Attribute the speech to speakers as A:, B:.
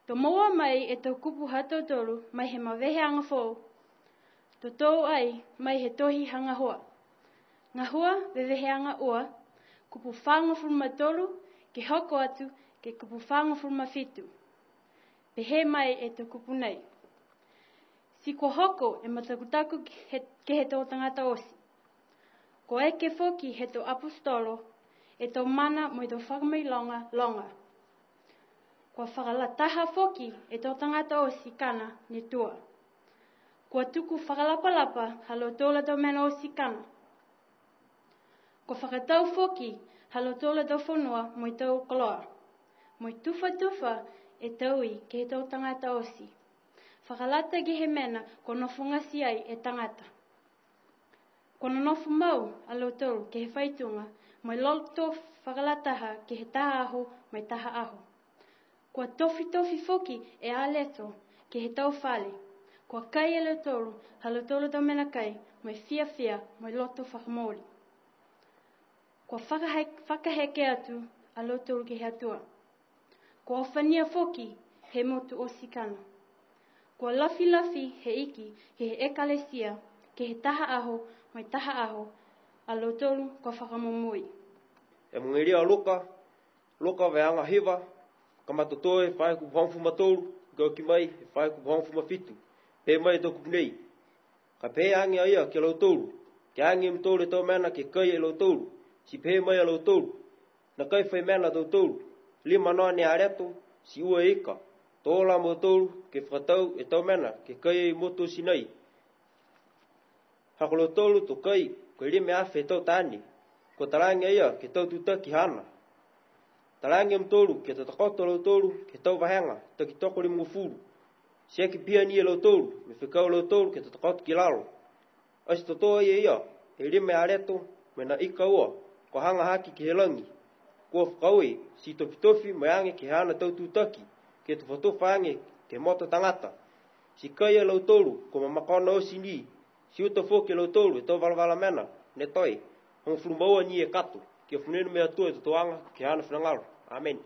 A: To moa mai e tau kupu hato toru mai he mawehe anga fōu. To tōu ai mai he tohi hanga hoa. Ngā hoa wewehe anga ua, kupu whanga furuma toru, ke hoko atu ke kupu whanga furuma fitu. Pe he mai e tau kupu nei. Si ko hoko e matakutaku ke he tō tangata osi. Ko eke foki he tō apostolo e tō mana mo i tō whakamai longa. Ko whakalataha foki e tō tangata osi kana ne tua. Ko tuku whakalapalapa halo tōla tō mena osi kana. Ko whakatau foki halo tōla tō whanua mo i tō koloa. Mo i tufa e taui ke he tō tangata osi. Whakalata ki he mena ko nofungasi ai e tangata. Ko nofu mau alo tōru ke he whaitunga mo i loto whakalataha ke he taha aho mo i taha aho. Kua tofi foki e aleto ke he tau whale. Kua kai e lo tōru halo tōru tō mena kai mo i whia mo i loto whakamori. Kua whakaheke atu alo tōru ke he atua. Kua whania foki he motu osikana. Kua lafi he iki ke he ekalesia ke he taha aho mo i taha aho alo tōru kua whakamomoi.
B: E mungiria loka veanga hiva, kamata toe whae ku vangfu matoru, gau ki mai e whae ku vangfu mafitu, pe mai tō kupunei. Ka pe angi aia ke lau tōru, ke angi mtoru e tō mena ke kai e lau tōru, si pe mai a lau tōru, na kai whai mena tō tōru, lima noa ne areto, si ua eka, tōla mo tōru ke whakatau e tō mena ke kai e moto sinai. Hako lau tōru tō kai, ko i rime awhi e tō tāni, ko tarangi aia ke tau tutaki hana. Tarangi mtoru ke tatakoto lau tōru ke tau wahenga, taki toko li mwufuru. Siaki pia ni e lau tōru, me whikau lau tōru ke tatakoto ki lalo. Asi totoa ia, e rime areto, me na ika ua, ko hanga haki ki he langi. Kua whakaui, si tofi mai ange ke hana tau tutaki, ke tu whatofa ange ke mota tangata. Si kai e lau tōru, ko mamakona o si ni, si uta fōke lau tōru e tau walawala mena, ne toi, hong fulumaua ni e kato, ke whanenu mea tue tutoanga ke hana whanangaro. Amen.